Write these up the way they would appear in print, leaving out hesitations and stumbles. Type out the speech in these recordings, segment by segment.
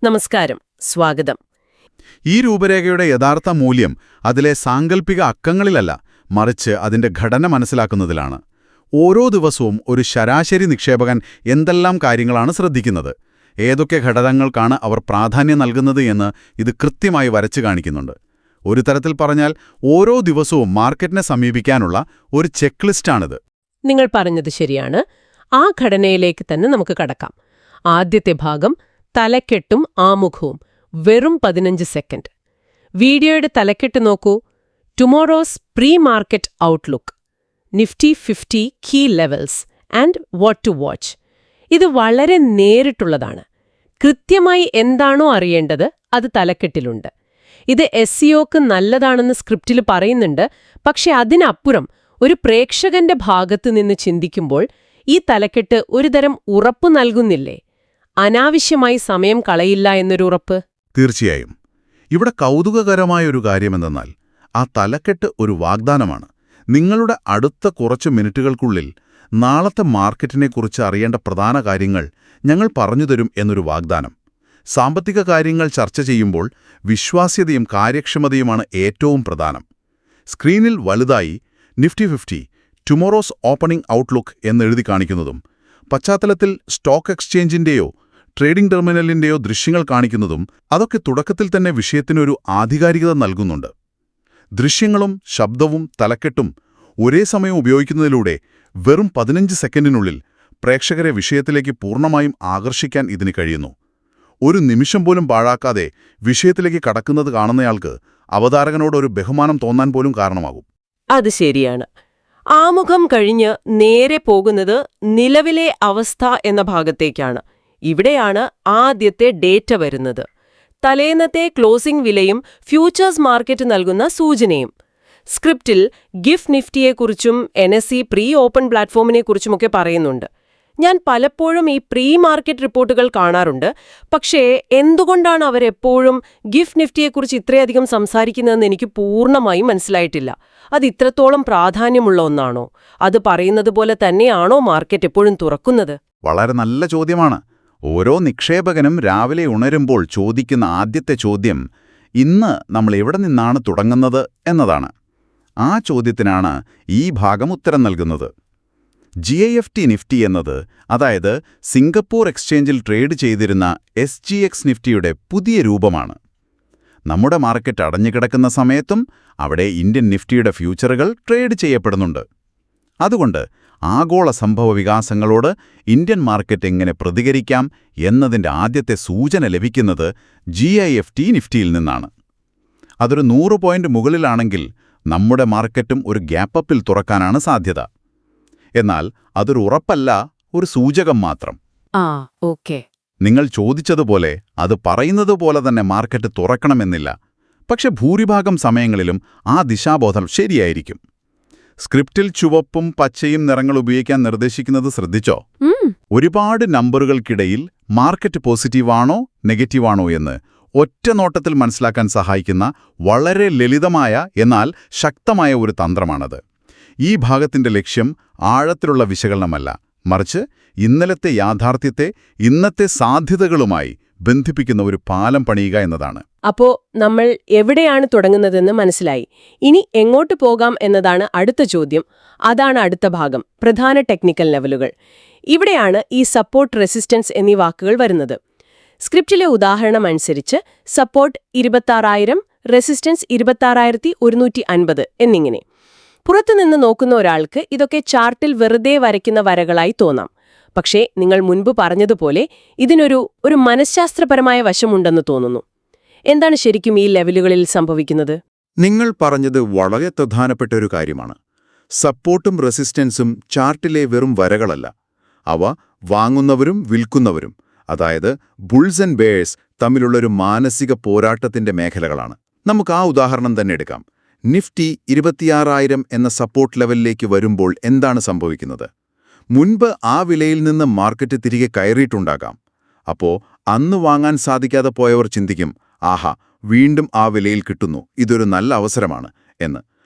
നമസ്കാരം, സ്വാഗതം. ഈ രൂപരേഖയുടെ യഥാർത്ഥ മൂല്യം അതിലെ സാങ്കല്പിക അക്കങ്ങളിലല്ല, മറിച്ച് അതിന്റെ ഘടന മനസ്സിലാക്കുന്നതിലാണ്. ഓരോ ദിവസവും ഒരു ശരാശരി നിക്ഷേപകൻ എന്തെല്ലാം കാര്യങ്ങളാണ് ശ്രദ്ധിക്കുന്നത്, ഏതൊക്കെ ഘടകങ്ങൾക്കാണ് അവർ പ്രാധാന്യം നൽകുന്നത് എന്ന് ഇത് കൃത്യമായി വരച്ചു കാണിക്കുന്നുണ്ട്. ഒരു തരത്തിൽ പറഞ്ഞാൽ ഓരോ ദിവസവും മാർക്കറ്റിനെ സമീപിക്കാനുള്ള ഒരു ചെക്ക് ലിസ്റ്റാണിത്. നിങ്ങൾ പറഞ്ഞത് ശരിയാണ്. ആ ഘടനയിലേക്ക് തന്നെ നമുക്ക് കടക്കാം. ആദ്യത്തെ ഭാഗം തലക്കെട്ടും ആമുഖവും, വെറും 15 സെക്കൻഡ്. വീഡിയോയുടെ തലക്കെട്ട് നോക്കൂ: tomorrow's pre market outlook, Nifty 50 key levels and what to watch. ഇത് വളരെ നേരിട്ടുള്ളതാണ്. കൃത്യമായി എന്താണോ അറിയേണ്ടത് അത് തലക്കെട്ടിലുണ്ട്. ഇത് SEOക്ക് നല്ലതാണെന്ന് സ്ക്രിപ്റ്റിൽ പറയുന്നുണ്ട്. പക്ഷെ അതിനപ്പുറം ഒരു പ്രേക്ഷകന്റെ ഭാഗത്തു നിന്ന് ചിന്തിക്കുമ്പോൾ ഈ തലക്കെട്ട് ഒരുതരം ഉറപ്പു നൽകുന്നില്ലേ? അനാവശ്യമായി സമയം കളയില്ല എന്നൊരു ഉറപ്പ്. തീർച്ചയായും. ഇവിടെ കൗതുകകരമായൊരു കാര്യമെന്തെന്നാൽ ആ തലക്കെട്ട് ഒരു വാഗ്ദാനമാണ്. നിങ്ങളുടെ അടുത്ത കുറച്ച് മിനിറ്റുകൾക്കുള്ളിൽ നാളത്തെ മാർക്കറ്റിനെക്കുറിച്ച് അറിയേണ്ട പ്രധാന കാര്യങ്ങൾ ഞങ്ങൾ പറഞ്ഞുതരും എന്നൊരു വാഗ്ദാനം. സാമ്പത്തിക കാര്യങ്ങൾ ചർച്ച ചെയ്യുമ്പോൾ വിശ്വാസ്യതയും കാര്യക്ഷമതയുമാണ് ഏറ്റവും പ്രധാനം. സ്ക്രീനിൽ വലുതായി നിഫ്റ്റി 50 ടുമോറോസ് ഓപ്പണിംഗ് ഔട്ട്ലുക്ക് എന്നെഴുതി കാണിക്കുന്നതും പശ്ചാത്തലത്തിൽ സ്റ്റോക്ക് എക്സ്ചേഞ്ചിന്റെയോ ട്രേഡിംഗ് ടെർമിനലിന്റെയോ ദൃശ്യങ്ങൾ കാണിക്കുന്നതും അതൊക്കെ തുടക്കത്തിൽ തന്നെ വിഷയത്തിനൊരു ആധികാരികത നൽകുന്നുണ്ട്. ദൃശ്യങ്ങളും ശബ്ദവും തലക്കെട്ടും ഒരേ സമയം ഉപയോഗിക്കുന്നതിലൂടെ വെറും 15 സെക്കൻഡിനുള്ളിൽ പ്രേക്ഷകരെ വിഷയത്തിലേക്ക് പൂർണ്ണമായും ആകർഷിക്കാൻ ഇതിന് കഴിയുന്നു. ഒരു നിമിഷം പോലും പാഴാക്കാതെ വിഷയത്തിലേക്ക് കടക്കുന്നത് കാണുന്നയാൾക്ക് അവതാരകനോടൊരു ബഹുമാനം തോന്നാൻ പോലും കാരണമാകും. അത് ശരിയാണ്. ആമുഖം കഴിഞ്ഞ് നേരെ പോകുന്നത് നിലവിലെ അവസ്ഥ എന്ന ഭാഗത്തേക്കാണ്. ഇവിടെയാണ് ആദ്യത്തെ ഡേറ്റ വരുന്നത്. തലേന്നത്തെ ക്ലോസിംഗ് വിലയും ഫ്യൂച്ചേഴ്സ് മാർക്കറ്റ് നൽകുന്ന സൂചനയും. സ്ക്രിപ്റ്റിൽ ഗിഫ് നിഫ്റ്റിയെക്കുറിച്ചും NSE പ്രീ ഓപ്പൺ പ്ലാറ്റ്ഫോമിനെക്കുറിച്ചുമൊക്കെ പറയുന്നുണ്ട്. ഞാൻ പലപ്പോഴും ഈ പ്രീ മാർക്കറ്റ് റിപ്പോർട്ടുകൾ കാണാറുണ്ട്. പക്ഷേ എന്തുകൊണ്ടാണ് അവരെപ്പോഴും ഗിഫ് നിഫ്റ്റിയെക്കുറിച്ച് ഇത്രയധികം സംസാരിക്കുന്നതെന്ന് എനിക്ക് പൂർണ്ണമായും മനസ്സിലായിട്ടില്ല. അത് ഇത്രത്തോളം പ്രാധാന്യമുള്ള ഒന്നാണോ? അത് പറയുന്നത് പോലെ തന്നെയാണോ മാർക്കറ്റ് എപ്പോഴും തുറക്കുന്നത്? വളരെ നല്ല ചോദ്യമാണ്. ഓരോ നിക്ഷേപകനും രാവിലെ ഉണരുമ്പോൾ ചോദിക്കുന്ന ആദ്യത്തെ ചോദ്യം ഇന്ന് നമ്മൾ എവിടെ നിന്നാണ് തുടങ്ങുന്നത് എന്നതാണ്. ആ ചോദ്യത്തിനാണ് ഈ ഭാഗം ഉത്തരം നൽകുന്നത്. GIFT നിഫ്റ്റി എന്നത്, അതായത് സിംഗപ്പൂർ എക്സ്ചേഞ്ചിൽ ട്രേഡ് ചെയ്തിരുന്ന SGX നിഫ്റ്റിയുടെ പുതിയ രൂപമാണ്. നമ്മുടെ മാർക്കറ്റ് അടഞ്ഞുകിടക്കുന്ന സമയത്തും അവിടെ ഇന്ത്യൻ നിഫ്റ്റിയുടെ ഫ്യൂച്ചറുകൾ ട്രേഡ് ചെയ്യപ്പെടുന്നുണ്ട്. അതുകൊണ്ട് ആഗോള സംഭവ വികാസങ്ങളോട് ഇന്ത്യൻ മാർക്കറ്റ് എങ്ങനെ പ്രതികരിക്കാം എന്നതിൻ്റെ ആദ്യത്തെ സൂചന ലഭിക്കുന്നത് GIFT നിഫ്റ്റിയിൽ നിന്നാണ്. അതൊരു 100 പോയിന്റ് മുകളിലാണെങ്കിൽ നമ്മുടെ മാർക്കറ്റും ഒരു ഗ്യാപ്പപ്പിൽ തുറക്കാനാണ് സാധ്യത. എന്നാൽ അതൊരു ഉറപ്പല്ല, ഒരു സൂചകം മാത്രം. ഓക്കേ. നിങ്ങൾ ചോദിച്ചതുപോലെ അത് പറയുന്നത് പോലെ തന്നെ മാർക്കറ്റ് തുറക്കണമെന്നില്ല. പക്ഷെ ഭൂരിഭാഗം സമയങ്ങളിലും ആ ദിശാബോധം ശരിയായിരിക്കും. സ്ക്രിപ്റ്റിൽ ചുവപ്പും പച്ചയും നിറങ്ങൾ ഉപയോഗിക്കാൻ നിർദ്ദേശിക്കുന്നത് ശ്രദ്ധിച്ചോ? ഒരുപാട് നമ്പറുകൾക്കിടയിൽ മാർക്കറ്റ് പോസിറ്റീവാണോ നെഗറ്റീവാണോ എന്ന് ഒറ്റ നോട്ടത്തിൽ മനസ്സിലാക്കാൻ സഹായിക്കുന്ന വളരെ ലളിതമായ എന്നാൽ ശക്തമായ ഒരു തന്ത്രമാണത്. ഈ ഭാഗത്തിന്റെ ലക്ഷ്യം ആഴത്തിലുള്ള വിശകലനമല്ല, മറിച്ച് ഇന്നലത്തെ യാഥാർത്ഥ്യത്തെ ഇന്നത്തെ സാധ്യതകളുമായി ബന്ധിപ്പിക്കുന്ന ഒരു പാലം പണിയുക എന്നതാണ്. അപ്പോ നമ്മൾ എവിടെയാണ് തുടങ്ങുന്നതെന്ന് മനസ്സിലായി. ഇനി എങ്ങോട്ട് പോകാം എന്നതാണ് അടുത്ത ചോദ്യം. അതാണ് അടുത്ത ഭാഗം, പ്രധാന ടെക്നിക്കൽ ലെവലുകൾ. ഇവിടെയാണ് ഈ സപ്പോർട്ട്, റെസിസ്റ്റൻസ് എന്നീ വാക്കുകൾ വരുന്നത്. സ്ക്രിപ്റ്റിലെ ഉദാഹരണം അനുസരിച്ച് സപ്പോർട്ട് 26,000, റെസിസ്റ്റൻസ് 26,150 എന്നിങ്ങനെ. പുറത്തുനിന്ന് നോക്കുന്ന ഒരാൾക്ക് ഇതൊക്കെ ചാർട്ടിൽ വെറുതെ വരയ്ക്കുന്ന വരകളായി തോന്നാം. പക്ഷേ നിങ്ങൾ മുൻപ് പറഞ്ഞതുപോലെ ഇതിനൊരു മനഃശാസ്ത്രപരമായ വശമുണ്ടെന്ന് തോന്നുന്നു. എന്താണ് ശരിക്കും ഈ ലെവലുകളിൽ സംഭവിക്കുന്നത്? നിങ്ങൾ പറഞ്ഞത് വളരെ പ്രധാനപ്പെട്ട ഒരു കാര്യമാണ്. സപ്പോർട്ടും റെസിസ്റ്റൻസും ചാർട്ടിലെ വെറും വരകളല്ല. അവ വാങ്ങുന്നവരും വിൽക്കുന്നവരും, അതായത് ബുൾസ് ആൻഡ് ബേഴ്സ് തമ്മിലുള്ളൊരു മാനസിക പോരാട്ടത്തിന്റെ മേഖലകളാണ്. നമുക്ക് ആ ഉദാഹരണം തന്നെ എടുക്കാം. നിഫ്റ്റി 26,000 എന്ന സപ്പോർട്ട് ലെവലിലേക്ക് വരുമ്പോൾ എന്താണ് സംഭവിക്കുന്നത്? മുൻപ് ആ വിലയിൽ നിന്ന് മാർക്കറ്റ് തിരികെ കയറിയിട്ടുണ്ടാകാം. അപ്പോ അന്ന് വാങ്ങാൻ സാധിക്കാതെ പോയവർ ചിന്തിക്കും, ആഹാ, വീണ്ടും ആ വിലയിൽ കിട്ടുന്നു, ഇതൊരു നല്ല അവസരമാണ് എന്ന്.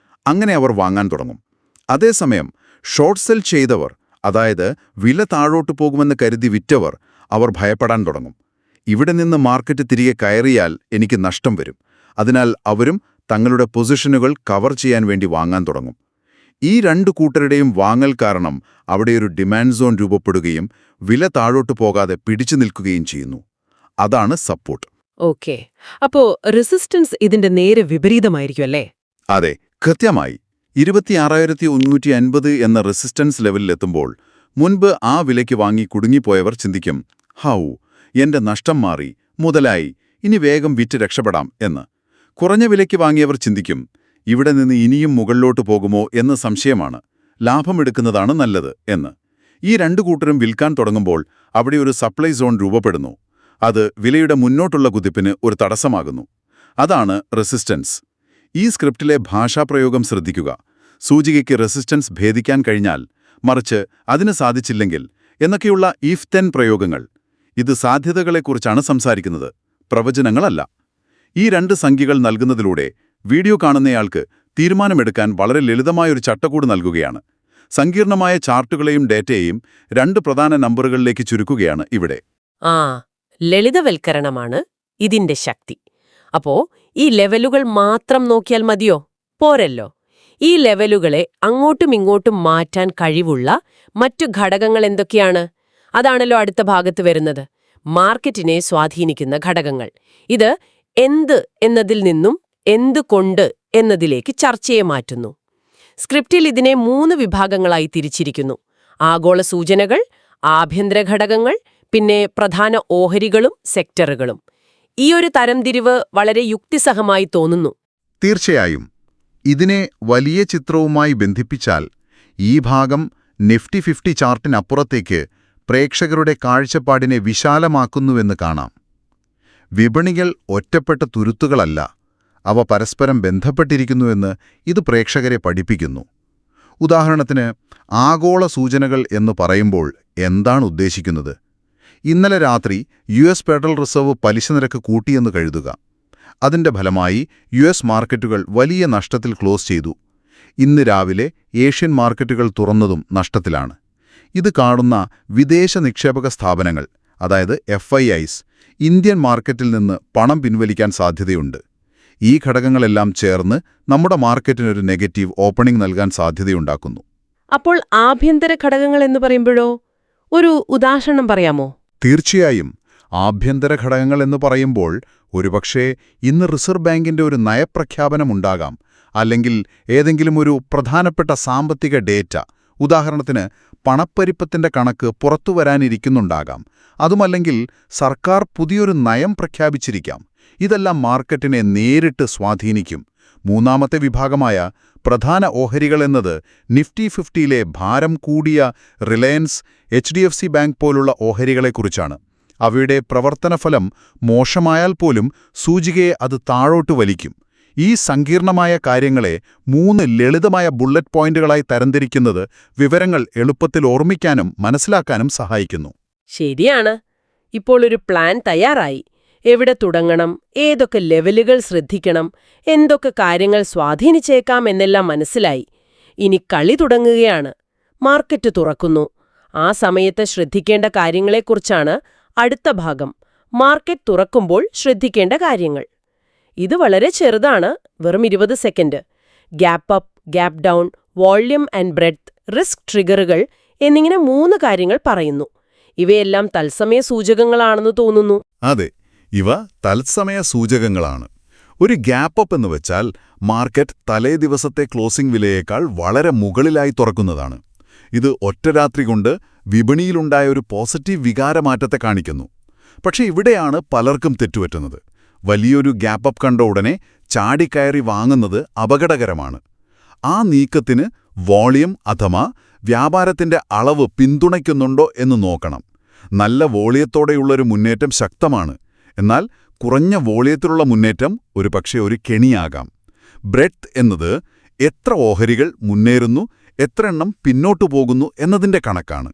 അങ്ങനെ അവർ വാങ്ങാൻ തുടങ്ങും. അതേസമയം ഷോർട്ട് സെൽ ചെയ്തവർ, അതായത് വില താഴോട്ട് പോകുമെന്ന് കരുതി വിറ്റവർ, അവർ ഭയപ്പെടാൻ തുടങ്ങും. ഇവിടെ നിന്ന് മാർക്കറ്റ് തിരികെ കയറിയാൽ എനിക്ക് നഷ്ടം വരും. അതിനാൽ അവരും തങ്ങളുടെ പൊസിഷനുകൾ കവർ ചെയ്യാൻ വേണ്ടി വാങ്ങാൻ തുടങ്ങും. ഈ രണ്ടു കൂട്ടരുടെയും വാങ്ങൽ കാരണം അവിടെയൊരു ഡിമാൻഡ് സോൺ രൂപപ്പെടുകയും വില താഴോട്ടു പോകാതെ പിടിച്ചു നിൽക്കുകയും ചെയ്യുന്നു. അതാണ് സപ്പോർട്ട്. ഓക്കെ, അപ്പോ റെസിസ്റ്റൻസ് ഇതിന്റെ നേരെ വിപരീതമായിരിക്കും അല്ലേ? അതെ, കൃത്യമായി. 26,150 എന്ന റെസിസ്റ്റൻസ് ലെവലിലെത്തുമ്പോൾ മുൻപ് ആ വിലയ്ക്ക് വാങ്ങി കുടുങ്ങിപ്പോയവർ ചിന്തിക്കും, ഹൗ, എന്റെ നഷ്ടം മാറി, മുതലായി, ഇനി വേഗം വിറ്റ് രക്ഷപ്പെടാം എന്ന്. കുറഞ്ഞ വിലയ്ക്ക് വാങ്ങിയവർ ചിന്തിക്കും, ഇവിടെ നിന്ന് ഇനിയും മുകളിലോട്ട് പോകുമോ എന്ന് സംശയമാണ്, ലാഭമെടുക്കുന്നതാണ് നല്ലത് എന്ന്. ഈ രണ്ടു കൂട്ടരും വിൽക്കാൻ തുടങ്ങുമ്പോൾ അവിടെ ഒരു സപ്ലൈ സോൺ രൂപപ്പെടുന്നു. അത് വിലയുടെ മുന്നോട്ടുള്ള കുതിപ്പിന് ഒരു തടസ്സമാകുന്നു. അതാണ് റെസിസ്റ്റൻസ്. ഈ സ്ക്രിപ്റ്റിലെ ഭാഷാപ്രയോഗം ശ്രദ്ധിക്കുക. സൂചികയ്ക്ക് റെസിസ്റ്റൻസ് ഭേദിക്കാൻ കഴിഞ്ഞാൽ, മറിച്ച് അതിന് സാധിച്ചില്ലെങ്കിൽ എന്നൊക്കെയുള്ള ഇഫ് തെൻ പ്രയോഗങ്ങൾ. ഇത് സാധ്യതകളെക്കുറിച്ചാണ് സംസാരിക്കുന്നത്, പ്രവചനങ്ങളല്ല. ഈ രണ്ട് സംഖ്യകൾ നൽകുന്നതിലൂടെ വീഡിയോ കാണുന്നയാൾക്ക് തീരുമാനമെടുക്കാൻ വളരെ ലളിതമായൊരു ചട്ടക്കൂട് നൽകുകയാണ്. സങ്കീർണമായ ചാർട്ടുകളെയും ഡേറ്റയെയും രണ്ട് പ്രധാന നമ്പറുകളിലേക്ക് ചുരുക്കുകയാണ് ഇവിടെ. ലളിതവൽക്കരണമാണ് ഇതിന്റെ ശക്തി. അപ്പോ ഈ ലെവലുകൾ മാത്രം നോക്കിയാൽ മതിയോ? പോരല്ലോ. ഈ ലെവലുകളെ അങ്ങോട്ടും ഇങ്ങോട്ടും മാറ്റാൻ കഴിവുള്ള മറ്റു ഘടകങ്ങൾ എന്തൊക്കെയാണ്? അതാണല്ലോ അടുത്ത ഭാഗത്ത് വരുന്നത്, മാർക്കറ്റിനെ സ്വാധീനിക്കുന്ന ഘടകങ്ങൾ. ഇത് എന്ത് എന്നതിൽ നിന്നും എന്തുകൊണ്ട് എന്നതിലേക്ക് ചർച്ചയെ മാറ്റുന്നു. സ്ക്രിപ്റ്റിൽ ഇതിനെ 3 വിഭാഗങ്ങളായി തിരിച്ചിരിക്കുന്നു: ആഗോള സൂചനകൾ, ആഭ്യന്തര ഘടകങ്ങൾ, പിന്നെ പ്രധാന ഓഹരികളും സെക്ടറുകളും. ഈ ഒരു തരംതിരിവ് വളരെ യുക്തിസഹമായി തോന്നുന്നു. തീർച്ചയായും. ഇതിനെ വലിയ ചിത്രവുമായി ബന്ധിപ്പിച്ചാൽ ഈ ഭാഗം നിഫ്റ്റി 50 ചാർട്ടിനപ്പുറത്തേക്ക് പ്രേക്ഷകരുടെ കാഴ്ചപ്പാടിനെ വിശാലമാക്കുന്നുവെന്ന് കാണാം. വിപണികൾ ഒറ്റപ്പെട്ട തുരുത്തുകളല്ല, അവ പരസ്പരം ബന്ധപ്പെട്ടിരിക്കുന്നുവെന്ന് ഇത് പ്രേക്ഷകരെ പഠിപ്പിക്കുന്നു. ഉദാഹരണത്തിന്, ആഗോള സൂചനകൾ എന്ന് പറയുമ്പോൾ എന്താണ് ഉദ്ദേശിക്കുന്നത്? ഇന്നലെ രാത്രി US ഫെഡറൽ റിസർവ് പലിശ നിരക്ക് കൂട്ടിയെന്ന് കരുതുക. അതിന്റെ ഫലമായി US മാർക്കറ്റുകൾ വലിയ നഷ്ടത്തിൽ ക്ലോസ് ചെയ്തു. ഇന്ന് രാവിലെ ഏഷ്യൻ മാർക്കറ്റുകൾ തുറന്നതും നഷ്ടത്തിലാണ്. ഇത് കാണുന്ന വിദേശ നിക്ഷേപക സ്ഥാപനങ്ങൾ, അതായത് FIIs, ഇന്ത്യൻ മാർക്കറ്റിൽ നിന്ന് പണം പിൻവലിക്കാൻ സാധ്യതയുണ്ട്. ഈ ഘടകങ്ങളെല്ലാം ചേർന്ന് നമ്മുടെ മാർക്കറ്റിനൊരു നെഗറ്റീവ് ഓപ്പണിംഗ് നൽകാൻ സാധ്യതയുണ്ടാക്കുന്നു. അപ്പോൾ ആഭ്യന്തര ഘടകങ്ങൾ എന്ന് പറയുമ്പോഴോ? ഒരു ഉദാഹരണം പറയാമോ? തീർച്ചയായും. ആഭ്യന്തര ഘടകങ്ങൾ എന്ന് പറയുമ്പോൾ ഒരുപക്ഷേ ഇന്ന് റിസർവ് ബാങ്കിന്റെ ഒരു നയപ്രഖ്യാപനമുണ്ടാകാം, അല്ലെങ്കിൽ ഏതെങ്കിലും ഒരു പ്രധാനപ്പെട്ട സാമ്പത്തിക ഡേറ്റ, ഉദാഹരണത്തിന് പണപ്പെരുപ്പത്തിന്റെ കണക്ക് പുറത്തുവരാനിരിക്കുന്നുണ്ടാകാം. അതുമല്ലെങ്കിൽ സർക്കാർ പുതിയൊരു നയം പ്രഖ്യാപിച്ചിരിക്കാം. ഇതെല്ലാം മാർക്കറ്റിനെ നേരിട്ട് സ്വാധീനിക്കും. മൂന്നാമത്തെ വിഭാഗമായ പ്രധാന ഓഹരികളെന്നത് നിഫ്റ്റി 50ലെ ഭാരം കൂടിയ റിലയൻസ്, HDFC ബാങ്ക് പോലുള്ള ഓഹരികളെക്കുറിച്ചാണ്. അവയുടെ പ്രവർത്തനഫലം മോശമായാൽ പോലും സൂചികയെ അത് താഴോട്ട് വലിക്കും. ഈ സങ്കീർണമായ കാര്യങ്ങളെ 3 ലളിതമായ ബുള്ളറ്റ് പോയിന്റുകളായി തരംതിരിക്കുന്നത് വിവരങ്ങൾ എളുപ്പത്തിൽ ഓർമ്മിക്കാനും മനസ്സിലാക്കാനും സഹായിക്കുന്നു. ശരിയാണ്. ഇപ്പോൾ ഒരു പ്ലാൻ തയ്യാറായി. എവിടെ തുടങ്ങണം, ഏതൊക്കെ ലെവലുകൾ ശ്രദ്ധിക്കണം, എന്തൊക്കെ കാര്യങ്ങൾ സ്വാധീനിച്ചേക്കാം എന്നെല്ലാം മനസ്സിലായി. ഇനി കളി തുടങ്ങുകയാണ്. മാർക്കറ്റ് തുറക്കുന്നു. ആ സമയത്ത് ശ്രദ്ധിക്കേണ്ട കാര്യങ്ങളെക്കുറിച്ചാണ് അടുത്ത ഭാഗം. മാർക്കറ്റ് തുറക്കുമ്പോൾ ശ്രദ്ധിക്കേണ്ട കാര്യങ്ങൾ. ഇത് വളരെ ചെറുതാണ്, വെറും 20 second. Gap up, gap down, volume and breadth, risk ട്രിഗറുകൾ എന്നിങ്ങനെ 3 കാര്യങ്ങൾ പറയുന്നു. ഇവയെല്ലാം തത്സമയ സൂചകങ്ങളാണെന്ന് തോന്നുന്നു. അതെ, ഇവ തത്സമയ സൂചകങ്ങളാണ്. ഒരു ഗ്യാപ്പ് അപ്പ് എന്ന് വെച്ചാൽ മാർക്കറ്റ് തലേ ദിവസത്തെ ക്ലോസിംഗ് വിലയേക്കാൾ വളരെ മുകളിലായി തുറക്കുന്നതാണ്. ഇത് ഒറ്റ രാത്രി കൊണ്ട് വിപണിയിലുണ്ടായ ഒരു പോസിറ്റീവ് വികാരമാറ്റത്തെ കാണിക്കുന്നു. പക്ഷേ ഇവിടെയാണ് പലർക്കും തെറ്റുപറ്റുന്നത്. വലിയൊരു ഗ്യാപ്പ് അപ്പ് കണ്ട ഉടനെ ചാടിക്കയറി വാങ്ങുന്നത് അപകടകരമാണ്. ആ നീക്കത്തിന് വോളിയം അഥവാ വ്യാപാരത്തിന്റെ അളവ് പിന്തുണയ്ക്കുന്നുണ്ടോ എന്ന് നോക്കണം. നല്ല വോളിയത്തോടെയുള്ളൊരു മുന്നേറ്റം ശക്തമാണ്. എന്നാൽ കുറഞ്ഞ വോളിയത്തിലുള്ള മുന്നേറ്റം ഒരുപക്ഷെ ഒരു കെണിയാകാം. ബ്രെഡ്ത്ത് എന്നത് എത്ര ഓഹരികൾ മുന്നേറുന്നു, എത്ര എണ്ണം പിന്നോട്ടു പോകുന്നു എന്നതിന്റെ കണക്കാണ്.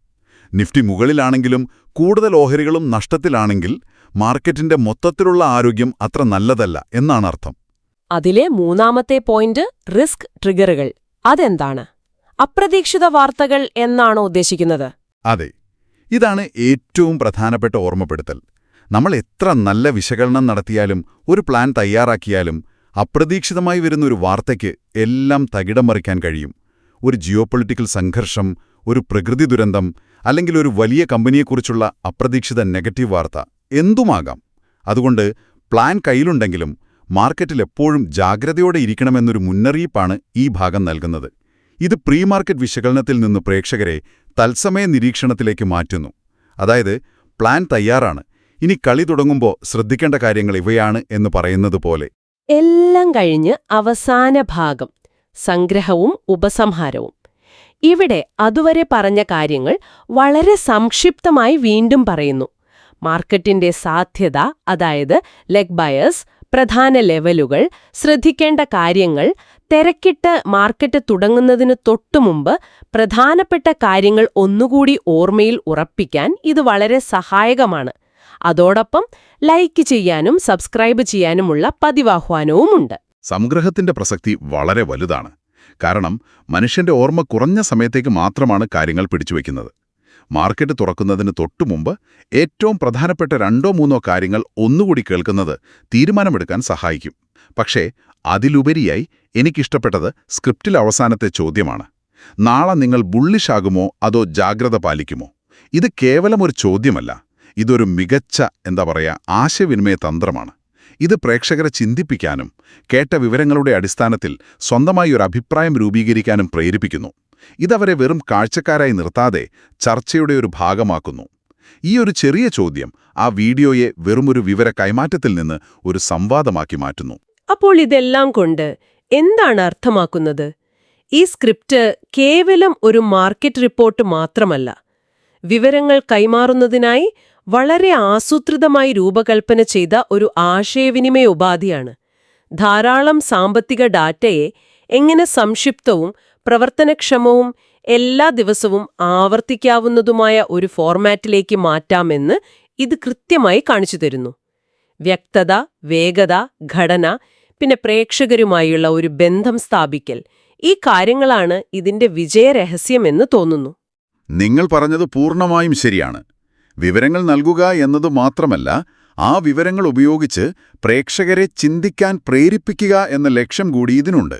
നിഫ്റ്റി മുകളിലാണെങ്കിലും കൂടുതൽ ഓഹരികളും നഷ്ടത്തിലാണെങ്കിൽ മാർക്കറ്റിന്റെ മൊത്തത്തിലുള്ള ആരോഗ്യം അത്ര നല്ലതല്ല എന്നാണ് അർത്ഥം. അതിലെ 3ാമത്തെ പോയിന്റ് റിസ്ക് ട്രിഗറുകൾ. അതെന്താണ്? അപ്രതീക്ഷിത വാർത്തകൾ എന്നാണോ ഉദ്ദേശിക്കുന്നത്? അതെ, ഇതാണ് ഏറ്റവും പ്രധാനപ്പെട്ട ഓർമ്മപ്പെടുത്തൽ. നമ്മൾ എത്ര നല്ല വിശകലനം നടത്തിയാലും ഒരു പ്ലാൻ തയ്യാറാക്കിയാലും അപ്രതീക്ഷിതമായി വരുന്ന ഒരു വാർത്തയ്ക്ക് എല്ലാം തകിടം മറിക്കാൻ കഴിയും. ഒരു ജിയോപൊളിറ്റിക്കൽ സംഘർഷം, ഒരു പ്രകൃതി ദുരന്തം, അല്ലെങ്കിൽ ഒരു വലിയ കമ്പനിയെക്കുറിച്ചുള്ള അപ്രതീക്ഷിത നെഗറ്റീവ് വാർത്ത എന്തുമാകാം. അതുകൊണ്ട് പ്ലാൻ കയ്യിലുണ്ടെങ്കിലും മാർക്കറ്റിൽ എപ്പോഴും ജാഗ്രതയോടെ ഇരിക്കണമെന്നൊരു മുന്നറിയിപ്പാണ് ഈ ഭാഗം നൽകുന്നത്. ഇത് പ്രീ മാർക്കറ്റ് വിശകലനത്തിൽ നിന്ന് പ്രേക്ഷകരെ തത്സമയ നിരീക്ഷണത്തിലേക്ക് മാറ്റുന്നു. അതായത് പ്ലാൻ തയ്യാറാണ്, ഇനി കളി തുടങ്ങുമ്പോൾ ശ്രദ്ധിക്കേണ്ട കാര്യങ്ങൾ ഇവയാണ് എന്ന് പറയുന്നത് പോലെ. എല്ലാം കഴിഞ്ഞ് അവസാന ഭാഗം, സംഗ്രഹവും ഉപസംഹാരവും. ഇവിടെ അതുവരെ പറഞ്ഞ കാര്യങ്ങൾ വളരെ സംക്ഷിപ്തമായി വീണ്ടും പറയുന്നു. മാർക്കറ്റിന്റെ സാധ്യത, അതായത് ലെഗ് ബയേഴ്സ്, പ്രധാന ലെവലുകൾ, ശ്രദ്ധിക്കേണ്ട കാര്യങ്ങൾ, തിരക്കിട്ട് മാർക്കറ്റ് തുടങ്ങുന്നതിന് തൊട്ടുമുമ്പ് പ്രധാനപ്പെട്ട കാര്യങ്ങൾ ഒന്നുകൂടി ഓർമ്മയിൽ ഉറപ്പിക്കാൻ ഇത് വളരെ സഹായകമാണ്. അതോടൊപ്പം ലൈക്ക് ചെയ്യാനും സബ്സ്ക്രൈബ് ചെയ്യാനുമുള്ള പതിവാഹ്വാനവുമുണ്ട്. സംഗ്രഹത്തിന്റെ പ്രസക്തി വളരെ വലുതാണ്. കാരണം മനുഷ്യന്റെ ഓർമ്മ കുറഞ്ഞ സമയത്തേക്ക് മാത്രമാണ് കാര്യങ്ങൾ പിടിച്ചുവെക്കുന്നത്. മാർക്കറ്റ് തുറക്കുന്നതിന് തൊട്ടുമുമ്പ് ഏറ്റവും പ്രധാനപ്പെട്ട 2-3 കാര്യങ്ങൾ ഒന്നുകൂടി കേൾക്കുന്നത് തീരുമാനമെടുക്കാൻ സഹായിക്കും. പക്ഷേ അതിലുപരിയായി എനിക്കിഷ്ടപ്പെട്ടത് സ്ക്രിപ്റ്റിൽ അവസാനത്തെ ചോദ്യമാണ്. നാളെ നിങ്ങൾ ബുള്ളിഷാകുമോ അതോ ജാഗ്രത പാലിക്കുമോ? ഇത് കേവലം ഒരു ചോദ്യമല്ല, ഇതൊരു മികച്ച ആശയവിനിമയ തന്ത്രമാണ്. ഇത് പ്രേക്ഷകരെ ചിന്തിപ്പിക്കാനും കേട്ട വിവരങ്ങളുടെ അടിസ്ഥാനത്തിൽ സ്വന്തമായി ഒരു അഭിപ്രായം രൂപീകരിക്കാനും പ്രേരിപ്പിക്കുന്നു. ഇതവരെ വെറും കാഴ്ചക്കാരായി നിർത്താതെ ചർച്ചയുടെ ഒരു ഭാഗമാക്കുന്നു. ഈ ഒരു ചെറിയ ചോദ്യം ആ വീഡിയോയെ വെറുമൊരു വിവര കൈമാറ്റത്തിൽ നിന്ന് ഒരു സംവാദമാക്കി മാറ്റുന്നു. അപ്പോൾ ഇതെല്ലാം കൊണ്ട് എന്താണ് അർത്ഥമാക്കുന്നത്? ഈ സ്ക്രിപ്റ്റ് കേവലം ഒരു മാർക്കറ്റ് റിപ്പോർട്ട് മാത്രമല്ല, വിവരങ്ങൾ കൈമാറുന്നതിനായി വളരെ ആസൂത്രിതമായി രൂപകൽപ്പന ചെയ്ത ഒരു ആശയവിനിമയ ഉപാധിയാണ്. ധാരാളം സാമ്പത്തിക ഡാറ്റയെ എങ്ങനെ സംക്ഷിപ്തവും പ്രവർത്തനക്ഷമവും എല്ലാ ദിവസവും ആവർത്തിക്കാവുന്നതുമായ ഒരു ഫോർമാറ്റിലേക്ക് മാറ്റാമെന്ന് ഇത് കൃത്യമായി കാണിച്ചു തരുന്നു. വ്യക്തത, വേഗത, ഘടന, പിന്നെ പ്രേക്ഷകരുമായുള്ള ഒരു ബന്ധം സ്ഥാപിക്കൽ, ഈ കാര്യങ്ങളാണ് ഇതിന്റെ വിജയരഹസ്യമെന്ന് തോന്നുന്നു. നിങ്ങൾ പറഞ്ഞത് പൂർണ്ണമായും ശരിയാണ്. വിവരങ്ങൾ നൽകുക എന്നതു മാത്രമല്ല, ആ വിവരങ്ങൾ ഉപയോഗിച്ച് പ്രേക്ഷകരെ ചിന്തിക്കാൻ പ്രേരിപ്പിക്കുക എന്ന ലക്ഷ്യം കൂടി ഇതിനുണ്ട്.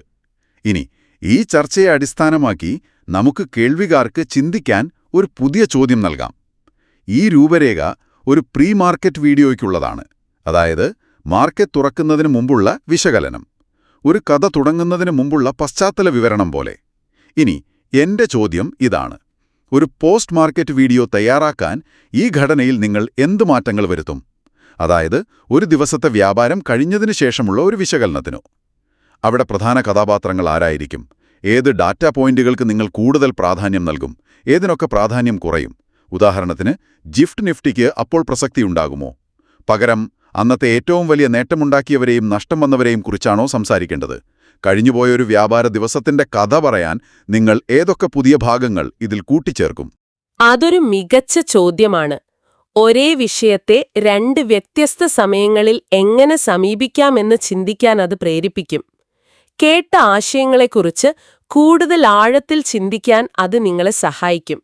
ഇനി ഈ ചർച്ചയെ അടിസ്ഥാനമാക്കി നമുക്ക് കേൾവികാർക്ക് ചിന്തിക്കാൻ ഒരു പുതിയ ചോദ്യം നൽകാം. ഈ രൂപരേഖ ഒരു പ്രീ മാർക്കറ്റ് വീഡിയോയ്ക്കുള്ളതാണ്. അതായത് മാർക്കറ്റ് തുറക്കുന്നതിന് മുമ്പുള്ള വിശകലനം, ഒരു കഥ തുടങ്ങുന്നതിന് മുമ്പുള്ള പശ്ചാത്തല വിവരണം പോലെ. ഇനി എന്റെ ചോദ്യം ഇതാണ്: ഒരു പോസ്റ്റ് മാർക്കറ്റ് വീഡിയോ തയ്യാറാക്കാൻ ഈ ഘടനയിൽ നിങ്ങൾ എന്ത് മാറ്റങ്ങൾ വരുത്തും? അതായത് ഒരു ദിവസത്തെ വ്യാപാരം കഴിഞ്ഞതിനു ശേഷമുള്ള ഒരു വിശകലനത്തിനോ. അവിടെ പ്രധാന കഥാപാത്രങ്ങൾ ആരായിരിക്കും? ഏത് ഡാറ്റാ പോയിന്റുകൾക്ക് നിങ്ങൾ കൂടുതൽ പ്രാധാന്യം നൽകും? ഏതിനൊക്കെ പ്രാധാന്യം കുറയും? ഉദാഹരണത്തിന് ജിഫ്റ്റ് നിഫ്റ്റിക്ക് അപ്പോൾ പ്രസക്തിയുണ്ടാകുമോ? പകരം അന്നത്തെ ഏറ്റവും വലിയ നേട്ടമുണ്ടാക്കിയവരെയും നഷ്ടം വന്നവരെയും കുറിച്ചാണോ സംസാരിക്കേണ്ടത്? കഴിഞ്ഞുപോയൊരു വ്യാപാര ദിവസത്തിന്റെ കഥ പറയാൻ നിങ്ങൾ ഏതൊക്കെ പുതിയ ഭാഗങ്ങൾ ഇതിൽ കൂട്ടിച്ചേർക്കും? അതൊരു മികച്ച ചോദ്യമാണ്. ഒരേ വിഷയത്തെ 2 വ്യത്യസ്ത സമയങ്ങളിൽ എങ്ങനെ സമീപിക്കാമെന്ന് ചിന്തിക്കാൻ അത് പ്രേരിപ്പിക്കും. കേട്ട ആശയങ്ങളെക്കുറിച്ച് കൂടുതൽ ആഴത്തിൽ ചിന്തിക്കാൻ അത് നിങ്ങളെ സഹായിക്കും.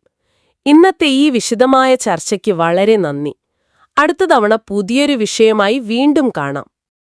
ഇന്നത്തെ ഈ വിശദമായ ചർച്ചയ്ക്ക് വളരെ നന്ദി. അടുത്ത തവണ പുതിയൊരു വിഷയമായി വീണ്ടും കാണാം.